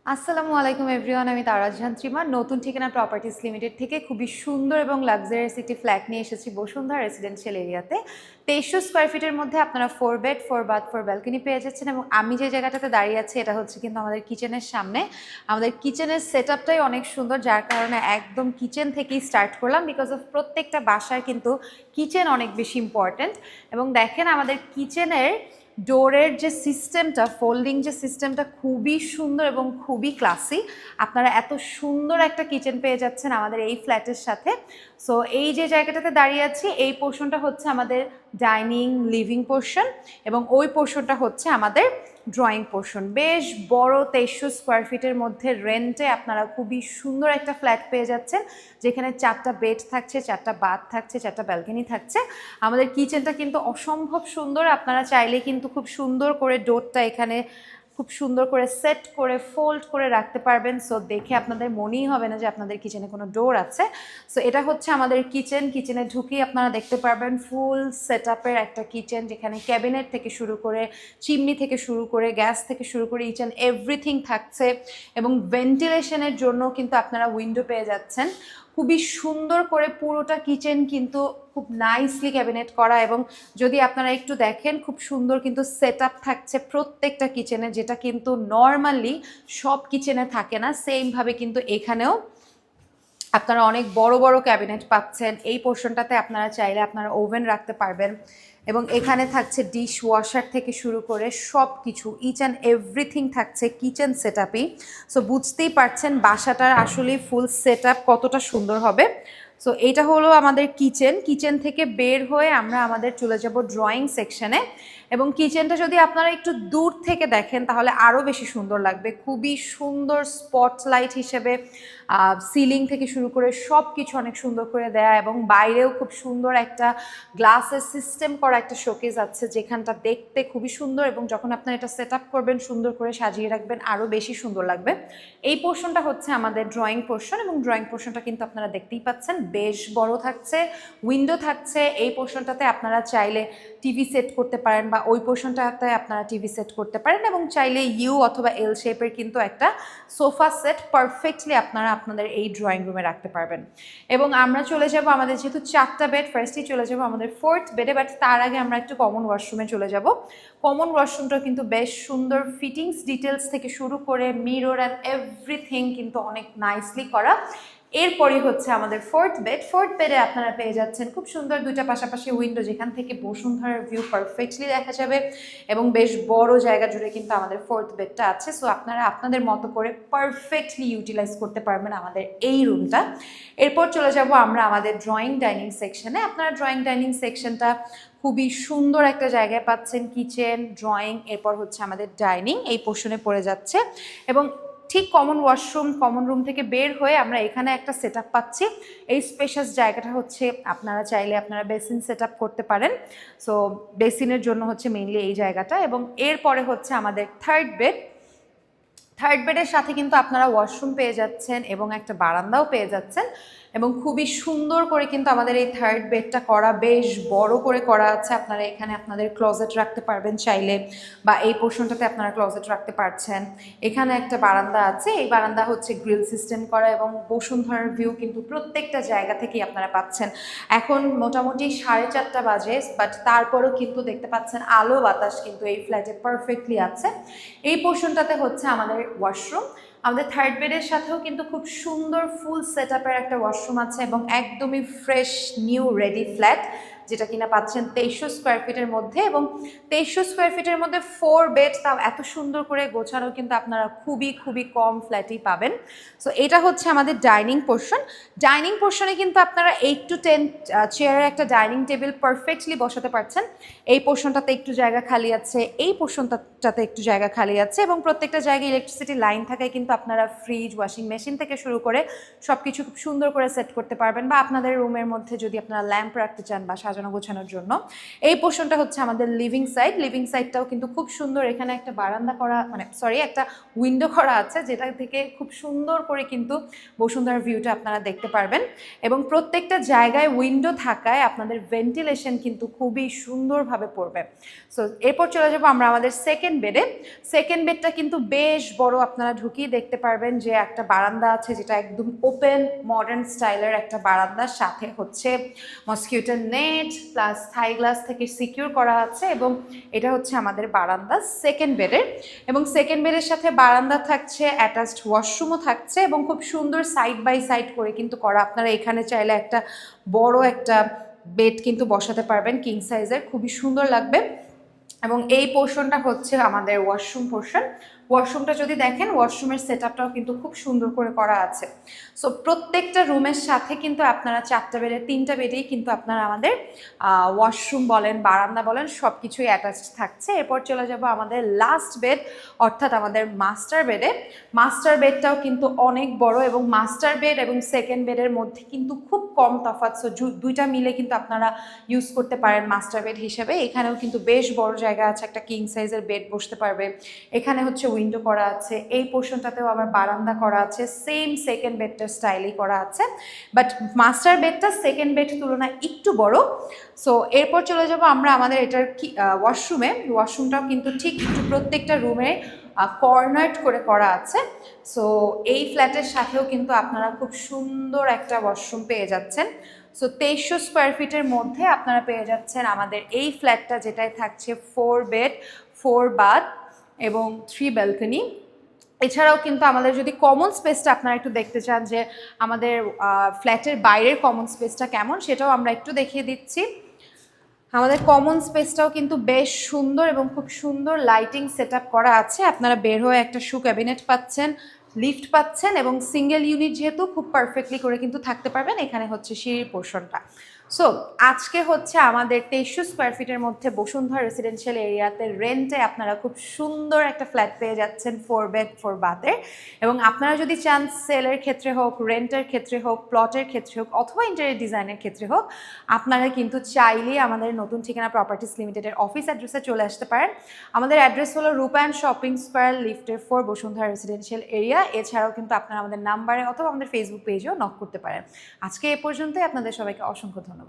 আসসালামু আলাইকুম এভরিওয়ান, আমি তারাজ জাহান ত্রিমা নতুন ঠিকানা প্রপার্টিস লিমিটেড থেকে খুবই সুন্দর এবং লাক্সারিয়াস একটি ফ্ল্যাট নিয়ে এসেছি বসুন্ধরা রেসিডেন্সিয়াল এরিয়াতে। 2300 স্কোয়ার ফিটের মধ্যে আপনারা 4 বেড 4 বাথ 4 ব্যালকনি পেয়ে যাচ্ছেন। এবং আমি যে জায়গাটাতে দাঁড়িয়ে আছি এটা হচ্ছে কিন্তু আমাদের কিচেনের সামনে। আমাদের কিচেনের সেট আপটাই অনেক সুন্দর, যার কারণে একদম কিচেন থেকেই স্টার্ট করলাম, বিকজ অফ প্রত্যেকটা বাসার কিন্তু কিচেন অনেক বেশি ইম্পর্ট্যান্ট। এবং দেখেন আমাদের কিচেনের ডোরের যে সিস্টেমটা, ফোল্ডিং যে সিস্টেমটা খুবই সুন্দর এবং খুবই ক্লাসি। আপনারা এত সুন্দর একটা কিচেন পেয়ে যাচ্ছেন আমাদের এই ফ্ল্যাটের সাথে। সো এই যে জায়গাটাতে দাঁড়িয়ে আছি এই পোর্শনটা হচ্ছে আমাদের ডাইনিং লিভিং পোর্শন, এবং ওই পোর্শনটা হচ্ছে আমাদের ড্রয়িং পোর্শন। বেশ বড় 2300 স্কোয়ার ফিটের মধ্যে রেন্টে আপনারা খুবই সুন্দর একটা ফ্ল্যাট পেয়ে যাচ্ছেন, যেখানে 4টা বেড থাকছে, 4টা বাথ থাকছে, 4টা ব্যালকনি থাকছে। আমাদের কিচেনটা কিন্তু অসম্ভব সুন্দর। আপনারা চাইলে কিন্তু খুব সুন্দর করে ডোরটা এখানে খুব সুন্দর করে সেট করে ফোল্ড করে রাখতে পারবেন। সো দেখে আপনাদের মনেই হবে না যে আপনাদের কিচেনে কোনো ডোর আছে। সো এটা হচ্ছে আমাদের কিচেনে ঢুকেই আপনারা দেখতে পারবেন ফুল সেট আপের একটা কিচেন, যেখানে ক্যাবিনেট থেকে শুরু করে, চিমনি থেকে শুরু করে, গ্যাস থেকে শুরু করে ইচ অ্যান্ড এভরিথিং থাকছে। এবং ভেন্টিলেশনের জন্য কিন্তু আপনারা উইন্ডো পেয়ে যাচ্ছেন। খুবই সুন্দর করে পুরোটা কিচেন কিন্তু খুব নাইসলি ক্যাবিনেট করা। এবং যদি আপনারা একটু দেখেন খুব সুন্দর কিন্তু সেট আপ থাকছে প্রত্যেকটা কিচেনে, যেটা কিন্তু নর্মালি সব কিচেনে থাকে না। সেমভাবে কিন্তু এখানেও আপনারা অনেক বড় বড় ক্যাবিনেট পাচ্ছেন। এই পোর্শনটাতে আপনারা চাইলে আপনারা ওভেন রাখতে পারবেন। এবং এখানে থাকছে ডিশ ওয়াশার থেকে শুরু করে সব কিছু, ইচ অ্যান্ড এভরিথিং থাকছে কিচেন সেট আপই। সো বুঝতেই পারছেন বাসাটার আসলে ফুল সেট আপ কতটা সুন্দর হবে। সো এইটা হলো আমাদের কিচেন থেকে বের হয়ে আমরা আমাদের চলে যাব ড্রয়িং সেকশনে। এবং কিচেনটা যদি আপনারা একটু দূর থেকে দেখেন তাহলে আরও বেশি সুন্দর লাগবে। খুবই সুন্দর স্পটলাইট হিসেবে সিলিং থেকে শুরু করে সব কিছু অনেক সুন্দর করে দেয়া, এবং বাইরেও খুব সুন্দর একটা গ্লাসের সিস্টেম করা একটা শোকেস আছে, যেখানটা দেখতে খুবই সুন্দর। এবং যখন আপনারা এটা সেট আপ করবেন, সুন্দর করে সাজিয়ে রাখবেন, আরও বেশি সুন্দর লাগবে। এই পোর্শনটা হচ্ছে আমাদের ড্রয়িং পোর্শন, এবং ড্রয়িং পোর্শনটা কিন্তু আপনারা দেখতেই পাচ্ছেন বেশ বড় থাকছে, উইন্ডো থাকছে। এই পোর্শনটাতে আপনারা চাইলে টিভি সেট করতে পারেন, বা ওই পোর্শনটাতে আপনারা টিভি সেট করতে পারেন, এবং চাইলে ইউ অথবা এল শেপের কিন্তু একটা সোফা সেট পারফেক্টলি আপনারা আপনাদের এই ড্রয়িং রুমে রাখতে পারবেন। এবং আমরা চলে যাব আমাদের যেহেতু 4টা বেড, ফার্স্টেই চলে যাব আমাদের 4th বেডে। বাট তার আগে আমরা একটু কমন ওয়াশরুমে চলে যাব। কমন ওয়াশরুমটাও কিন্তু বেশ সুন্দর, ফিটিংস ডিটেলস থেকে শুরু করে মিরর অ্যান্ড এভরিথিং কিন্তু অনেক নাইসলি করা। এরপরই হচ্ছে আমাদের 4th বেডে আপনারা পেয়ে যাচ্ছেন খুব সুন্দর 2টা পাশাপাশি উইন্ডো, যেখান থেকে বসুন্ধরার ভিউ পারফেক্টলি দেখা যাবে। এবং বেশ বড় জায়গা জুড়ে কিন্তু আমাদের 4th বেডটা আছে। সো আপনারা আপনাদের মতো করে পারফেক্টলি ইউটিলাইজ করতে পারবেন আমাদের এই রুমটা। এরপর চলে যাব আমরা আমাদের ড্রয়িং ডাইনিং সেকশনে। আপনারা ড্রয়িং ডাইনিং সেকশনটা খুবই সুন্দর একটা জায়গায় পাচ্ছেন, কিচেন, ড্রয়িং, এরপর হচ্ছে আমাদের ডাইনিং এই পোর্শনে পড়ে যাচ্ছে। এবং ঠিক কমন রুম থেকে বের হয়ে আমরা এখানে একটা সেট আপ পাচ্ছি। এই স্পেশাস জায়গাটা হচ্ছে আপনারা চাইলে আপনারা বেসিন সেট আপ করতে পারেন। সো বেসিনের জন্য হচ্ছে মেইনলি এই জায়গাটা। এবং এরপরে হচ্ছে আমাদের থার্ড বেডের সাথে কিন্তু আপনারা ওয়াশরুম পেয়ে যাচ্ছেন এবং একটা বারান্দাও পেয়ে যাচ্ছেন। এবং খুবই সুন্দর করে কিন্তু আমাদের এই থার্ড বেডটা করা, বেশ বড় করে করা আছে। আপনারা এখানে আপনাদের ক্লোজেট রাখতে পারবেন চাইলে, বা এই পোর্শনটাতে আপনারা ক্লোজেট রাখতে পারছেন। এখানে একটা বারান্দা আছে, এই বারান্দা হচ্ছে গ্রিল সিস্টেম করা, এবং বসুন্ধরার ভিউ কিন্তু প্রত্যেকটা জায়গা থেকেই আপনারা পাচ্ছেন। এখন মোটামুটি 4:30 বাজে, বাট তারপরও কিন্তু দেখতে পাচ্ছেন আলো বাতাস কিন্তু এই ফ্ল্যাটে পারফেক্টলি আছে। এই পোর্শনটাতে হচ্ছে আমাদের ওয়াশরুম। আমাদের থার্ড বেডের সাথেও কিন্তু খুব সুন্দর ফুল সেট আপের একটা ওয়াশরুম আছে, এবং একদমই ফ্রেশ নিউ রেডি ফ্ল্যাট, যেটা কিনা পাচ্ছেন 2300 স্কোয়ার ফিটের মধ্যে। এবং 2300 স্কোয়ার ফিটের মধ্যে 4 বেড, তাও এত সুন্দর করে গোছানো কিন্তু আপনারা খুবই কম ফ্ল্যাটেই পাবেন। সো এটা হচ্ছে আমাদের ডাইনিং পোর্শনে কিন্তু আপনারা 8 to 10 চেয়ারের একটা ডাইনিং টেবিল পারফেক্টলি বসাতে পারছেন। এই পোর্শনটাতে একটু জায়গা খালি আছে, এই পোর্শনটাতে একটু জায়গা খালি আছে। এবং প্রত্যেকটা জায়গায় ইলেকট্রিসিটি লাইন থাকায় কিন্তু আপনারা ফ্রিজ, ওয়াশিং মেশিন থেকে শুরু করে সব কিছু খুব সুন্দর করে সেট করতে পারবেন। বা আপনাদের রুমের মধ্যে যদি আপনারা ল্যাম্প রাখতে চান বা সাজানো গোছানোর জন্য। এই পোর্শনটা হচ্ছে আমাদের লিভিং সাইডটাও কিন্তু খুব সুন্দর। এখানে একটা বারান্দা করা একটা উইন্ডো করা আছে, যেটা থেকে খুব সুন্দর করে কিন্তু বসুন্ধরার ভিউটা আপনারা দেখতে পারবেন। এবং প্রত্যেকটা জায়গায় উইন্ডো থাকায় আপনাদের ভেন্টিলেশন কিন্তু খুবই সুন্দরভাবে পড়বে। সো এরপর চলে যাবো আমরা আমাদের সেকেন্ড বেডটা কিন্তু বেশ বড়। আপনারা ঢুকিয়ে দেখতে পারবেন যে একটা বারান্দা আছে, যেটা একদম ওপেন মডার্ন স্টাইলের একটা বারান্দার সাথে হচ্ছে mosquito net plus Thai glass থেকে সিকিউর করা আছে। এবং এটা হচ্ছে আমাদের বারান্দা সেকেন্ড বেডের সাথে বারান্দা থাকছে, অ্যাটাচড ওয়াশরুমও থাকছে এবং খুব সুন্দর সাইড বাই সাইড করে কিন্তু করা। আপনারা এখানে চাইলে একটা বড় একটা বেড কিন্তু বসাতে পারবেন, কিং সাইজের, খুবই সুন্দর লাগবে। এবং এই পোর্শনটা হচ্ছে আমাদের ওয়াশরুমটা যদি দেখেন, ওয়াশরুমের সেটআপটাও কিন্তু খুব সুন্দর করে করা আছে। সো প্রত্যেকটা রুমের সাথে কিন্তু আপনারা 4টা বেডে 3টা বেডেই কিন্তু আপনারা আমাদের ওয়াশরুম বলেন, বারান্দা বলেন, সব কিছুই অ্যাটাচড থাকছে। এরপর চলে যাব আমাদের লাস্ট বেড, অর্থাৎ আমাদের মাস্টার বেডটাও কিন্তু অনেক বড় এবং মাস্টার বেড এবং সেকেন্ড বেডের মধ্যে কিন্তু খুব কম তফাৎ। সো দুইটা মিলে কিন্তু আপনারা ইউজ করতে পারেন মাস্টার বেড হিসেবে। এখানেও কিন্তু বেশ বড় জায়গা আছে, একটা কিং সাইজের বেড বসতে পারবে। এখানে হচ্ছে উইন্ডো করা আছে, এই পোর্শনটাতেও আবার বারান্দা করা আছে, সেম সেকেন্ড বেডটার স্টাইলেই করা আছে, বাট মাস্টার বেডটা সেকেন্ড বেড তুলনায় একটু বড়। সো এরপর চলে যাব আমরা আমাদের এটার ওয়াশরুমটাও কিন্তু ঠিক একটু প্রত্যেকটা রুমে কর্নার্ড করে করা আছে। সো এই ফ্ল্যাটের সাথেও কিন্তু আপনারা খুব সুন্দর একটা ওয়াশরুম পেয়ে যাচ্ছেন। সো 2300 স্কোয়ার ফিটের মধ্যে আপনারা পেয়ে যাচ্ছেন আমাদের এই ফ্ল্যাটটা, যেটায় থাকছে 4 বেড 4 বাথ এবং 3 ব্যালকনি। এছাড়াও কিন্তু আমাদের যদি কমন স্পেসটা আপনারা একটু দেখতে চান যে আমাদের ফ্ল্যাটের বাইরের কমন স্পেসটা কেমন, সেটাও আমরা একটু দেখিয়ে দিচ্ছি। আমাদের কমন স্পেসটাও কিন্তু বেশ সুন্দর এবং খুব সুন্দর লাইটিং সেটআপ করা আছে। আপনারা বের হয়ে একটা শু ক্যাবিনেট পাচ্ছেন, লিফট পাচ্ছেন এবং সিঙ্গেল ইউনিট যেহেতু খুব পারফেক্টলি করে কিন্তু থাকতে পারবেন। এখানে হচ্ছে সিঁড়ির পোর্শনটা। সো আজকে হচ্ছে আমাদের 2300 স্কোয়ার ফিটের মধ্যে বসুন্ধরা রেসিডেন্সিয়াল এরিয়াতে রেন্টে আপনারা খুব সুন্দর একটা ফ্ল্যাট পেয়ে যাচ্ছেন 4 বেড 4 বাথের। এবং আপনারা যদি চান সেলের ক্ষেত্রে হোক, রেন্টের ক্ষেত্রে হোক, প্লটের ক্ষেত্রে হোক, অথবা ইন্টেরিয়র ডিজাইনের ক্ষেত্রে হোক, আপনারা কিন্তু চাইলেই আমাদের নতুন ঠিকানা প্রপার্টিস লিমিটেডের অফিস অ্যাড্রেসে চলে আসতে পারেন। আমাদের অ্যাড্রেস হলো রূপায়ণ শপিং স্কোয়ার, লিফটের 4, বসুন্ধরা রেসিডেন্সিয়াল এরিয়া। এছাড়াও কিন্তু আপনারা আমাদের নাম্বারে অথবা আমাদের ফেসবুক পেজেও নক করতে পারেন। আজকে এ পর্যন্তই। আপনাদের সবাইকে অসংখ্য ধন্যবাদ।